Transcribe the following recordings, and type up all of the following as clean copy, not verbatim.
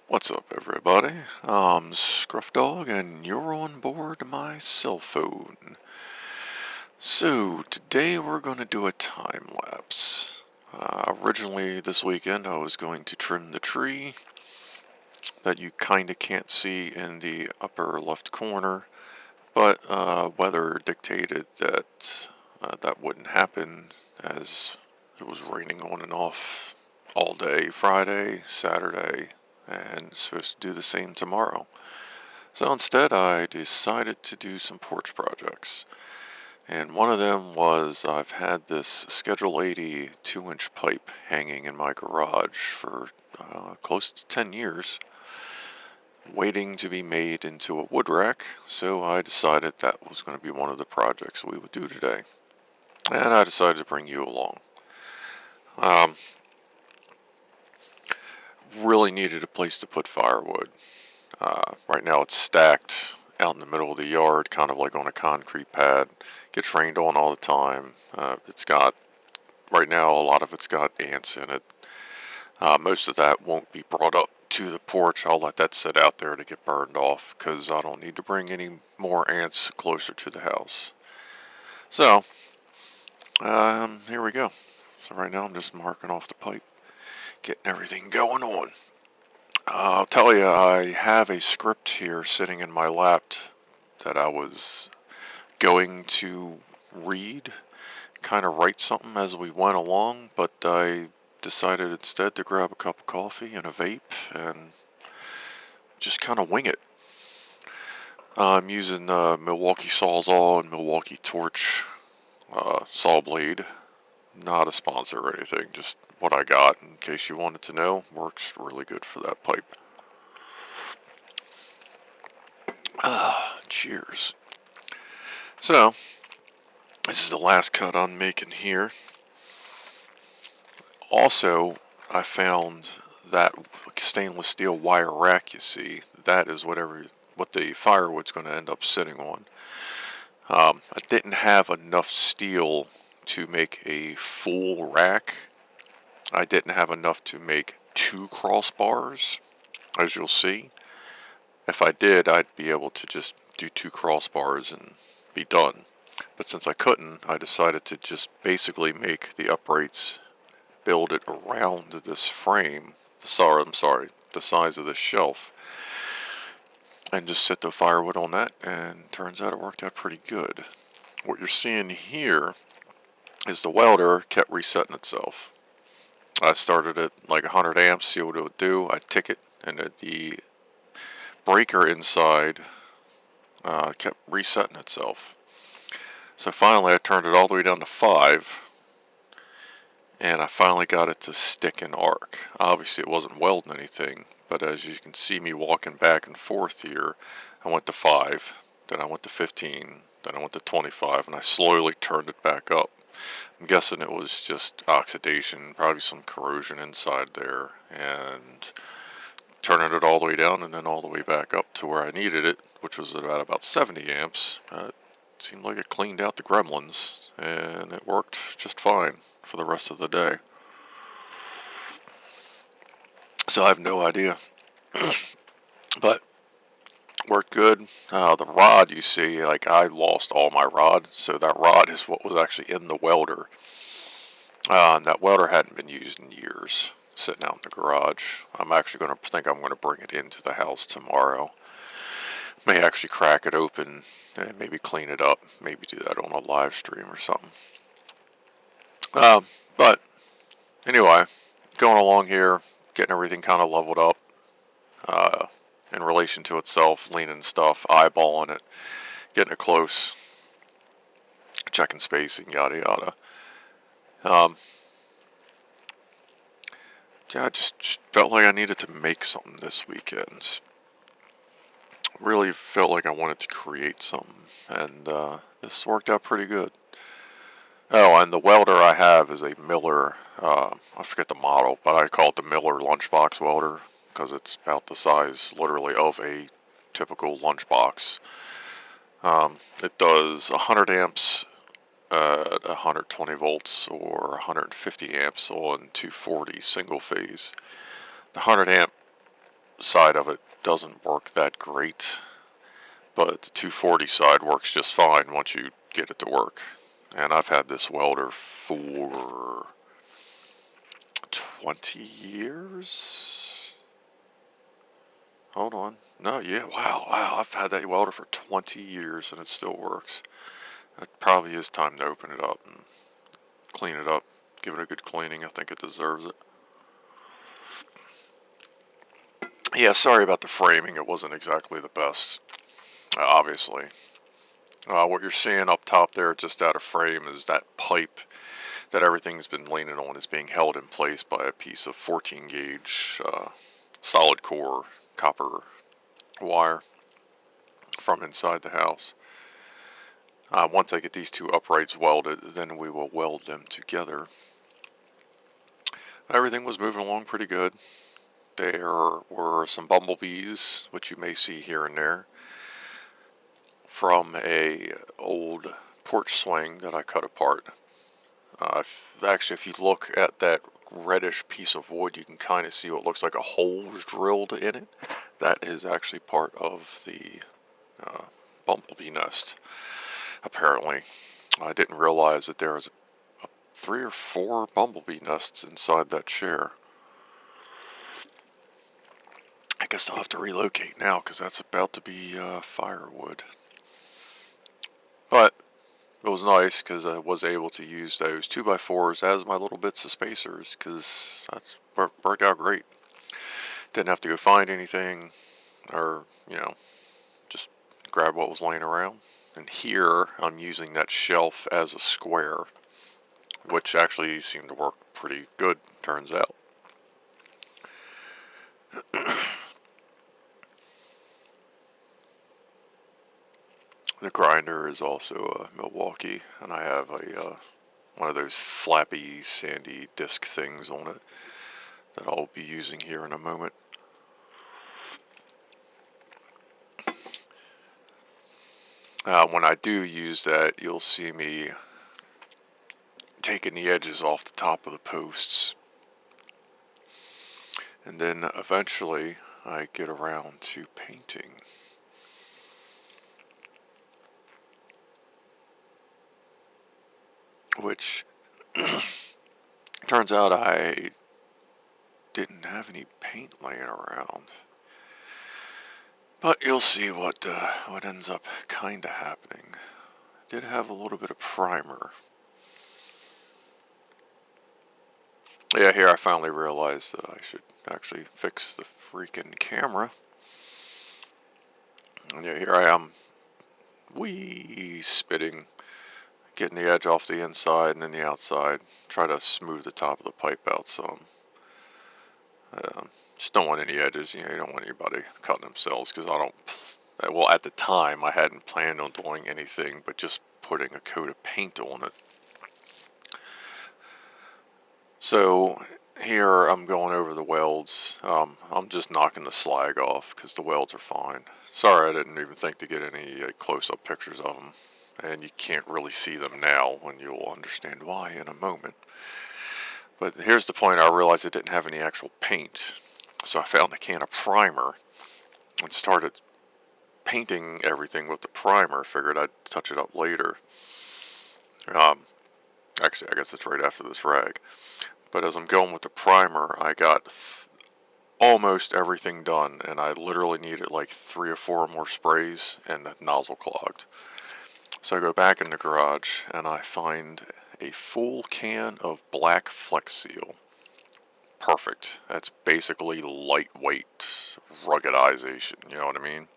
What's up, everybody? I'm Scruff Dog, and you're on board my cell phone. So, today we're going to do a time lapse. Originally, this weekend, I was going to trim the tree that you kind of can't see in the upper left corner, but weather dictated that that wouldn't happen as it was raining on and off all day Friday, Saturday, and supposed to do the same tomorrow. So instead, I decided to do some porch projects. And one of them was I've had this Schedule 80 2-inch pipe hanging in my garage for close to 10 years, waiting to be made into a wood rack. So I decided that was going to be one of the projects we would do today. And I decided to bring you along. Um, really needed a place to put firewood. Right now it's stacked out in the middle of the yard, kind of like on a concrete pad. Gets rained on all the time. Right now, a lot of it's got ants in it. Most of that won't be brought up to the porch. I'll let that sit out there to get burned off because I don't need to bring any more ants closer to the house. So, here we go. So right now I'm just marking off the pipe, getting everything going on. I'll tell you, I have a script here sitting in my lap that I was going to read, kind of write something as we went along, but I decided instead to grab a cup of coffee and a vape and just kind of wing it. I'm using Milwaukee Sawzall and Milwaukee Torch saw blade. Not a sponsor or anything, just what I got in case you wanted to know. Works really good for that pipe. Cheers. So, this is the last cut I'm making here. Also, I found that stainless steel wire rack you see. That is what the firewood's going to end up sitting on. I didn't have enough steel to make a full rack. I didn't have enough to make 2 crossbars, as you'll see. If I did, I'd be able to just do 2 crossbars and be done. But since I couldn't, I decided to just basically make the uprights, build it around this frame, the size of this shelf, and just set the firewood on that, and turns out it worked out pretty good. What you're seeing here is the welder kept resetting itself. I started at like 100 amps, see what it would do. I tick it, and the breaker inside kept resetting itself. So finally I turned it all the way down to 5, and I finally got it to stick and arc. Obviously it wasn't welding anything, but as you can see me walking back and forth here, I went to 5, then I went to 15, then I went to 25, and I slowly turned it back up. I'm guessing it was just oxidation, probably some corrosion inside there, and turning it all the way down and then all the way back up to where I needed it, which was at about 70 amps. It seemed like it cleaned out the gremlins, and it worked just fine for the rest of the day. So I have no idea, but worked good. The rod, you see, like I lost all my rod, so that rod is what was actually in the welder. And that welder hadn't been used in years, sitting out in the garage. I'm going to bring it into the house tomorrow. May actually crack it open and maybe clean it up. Maybe do that on a live stream or something. But anyway, going along here, getting everything kind of leveled up in relation to itself, leaning stuff, eyeballing it, getting it close, checking spacing, yada yada. Yeah, I just felt like I needed to make something this weekend. Really felt like I wanted to create something, and this worked out pretty good. Oh, and the welder I have is a Miller, I forget the model, but I call it the Miller lunchbox welder, because it's about the size, literally, of a typical lunchbox. It does 100 amps at 120 volts or 150 amps on 240 single phase. The 100 amp side of it doesn't work that great, but the 240 side works just fine once you get it to work. And I've had this welder for 20 years? Hold on. No, yeah, wow, I've had that welder for 20 years and it still works. It probably is time to open it up and clean it up. Give it a good cleaning. I think it deserves it. Yeah, sorry about the framing. It wasn't exactly the best, obviously. What you're seeing up top there, just out of frame, is that pipe that everything's been leaning on is being held in place by a piece of 14 gauge solid core copper wire from inside the house. Once I get these two uprights welded, then we will weld them together. Everything was moving along pretty good. There were some bumblebees, which you may see here and there, from a old porch swing that I cut apart. Actually, if you look at that reddish piece of wood, you can kind of see what looks like a hole was drilled in it. That is actually part of the bumblebee nest, apparently. I didn't realize that there was 3 or 4 bumblebee nests inside that chair. I guess I'll have to relocate now because that's about to be firewood. But it was nice because I was able to use those 2x4s as my little bits of spacers because that's worked out great. Didn't have to go find anything or, just grab what was laying around. And here I'm using that shelf as a square, which actually seemed to work pretty good, turns out. The grinder is also Milwaukee, and I have a one of those flappy, sandy disc things on it that I'll be using here in a moment. When I do use that, you'll see me taking the edges off the top of the posts. And then eventually I get around to painting. Which turns out I didn't have any paint laying around. But you'll see what ends up kind of happening. I did have a little bit of primer. Yeah, here I finally realized that I should actually fix the freaking camera. And yeah, here I am, spitting, getting the edge off the inside and then the outside. Try to smooth the top of the pipe out some. Just don't want any edges, you don't want anybody cutting themselves because well, at the time I hadn't planned on doing anything but just putting a coat of paint on it. So here I'm going over the welds. I'm just knocking the slag off because the welds are fine. Sorry I didn't even think to get any close-up pictures of them. And you can't really see them now, and you'll understand why in a moment. But here's the point. I realized I didn't have any actual paint. So I found a can of primer and started painting everything with the primer. Figured I'd touch it up later. Actually, I guess it's right after this rag. But as I'm going with the primer, I got almost everything done, and I literally needed like 3 or 4 more sprays, and the nozzle clogged. So I go back in the garage, and I find a full can of black Flex Seal. Perfect. That's basically lightweight ruggedization, you know what I mean?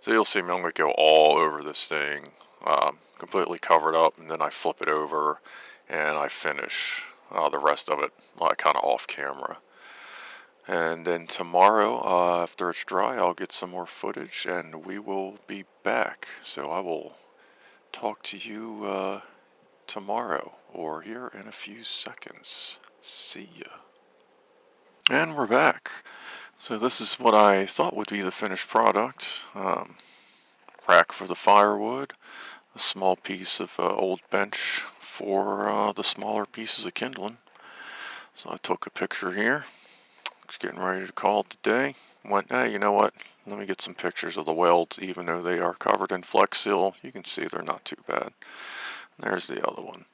So you'll see me, I'm going to go all over this thing, completely covered up, and then I flip it over, and I finish the rest of it kind of off camera. And then tomorrow, after it's dry, I'll get some more footage and we will be back. So I will talk to you tomorrow or here in a few seconds. See ya. And we're back. So this is what I thought would be the finished product. Rack for the firewood, a small piece of old bench for the smaller pieces of kindling. So I took a picture here, was getting ready to call it the day. Went, hey, you know what? Let me get some pictures of the welds, even though they are covered in Flex Seal. You can see they're not too bad. There's the other one.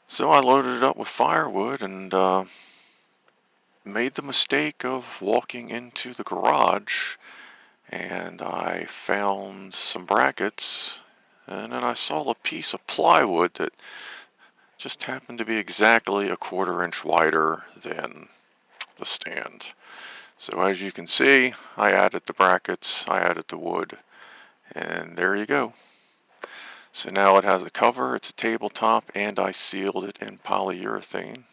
So I loaded it up with firewood and made the mistake of walking into the garage, and I found some brackets, and then I saw a piece of plywood that just happened to be exactly a 1/4 inch wider than the stand. So as you can see, I added the brackets, I added the wood, and there you go. So now it has a cover, it's a tabletop, and I sealed it in polyurethane.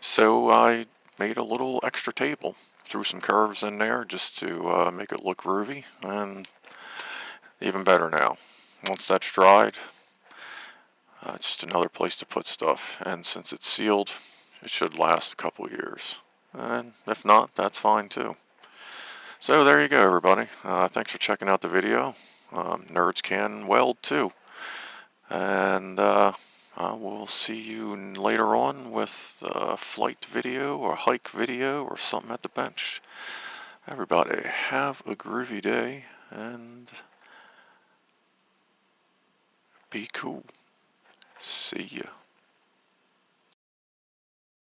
So I made a little extra table, threw some curves in there just to make it look groovy, and even better now. Once that's dried, it's just another place to put stuff, and since it's sealed, it should last a couple years. And if not, that's fine too. So there you go, everybody. Thanks for checking out the video. Nerds can weld too. And I will see you later on with a flight video or hike video or something at the bench. Everybody, have a groovy day and be cool. See ya.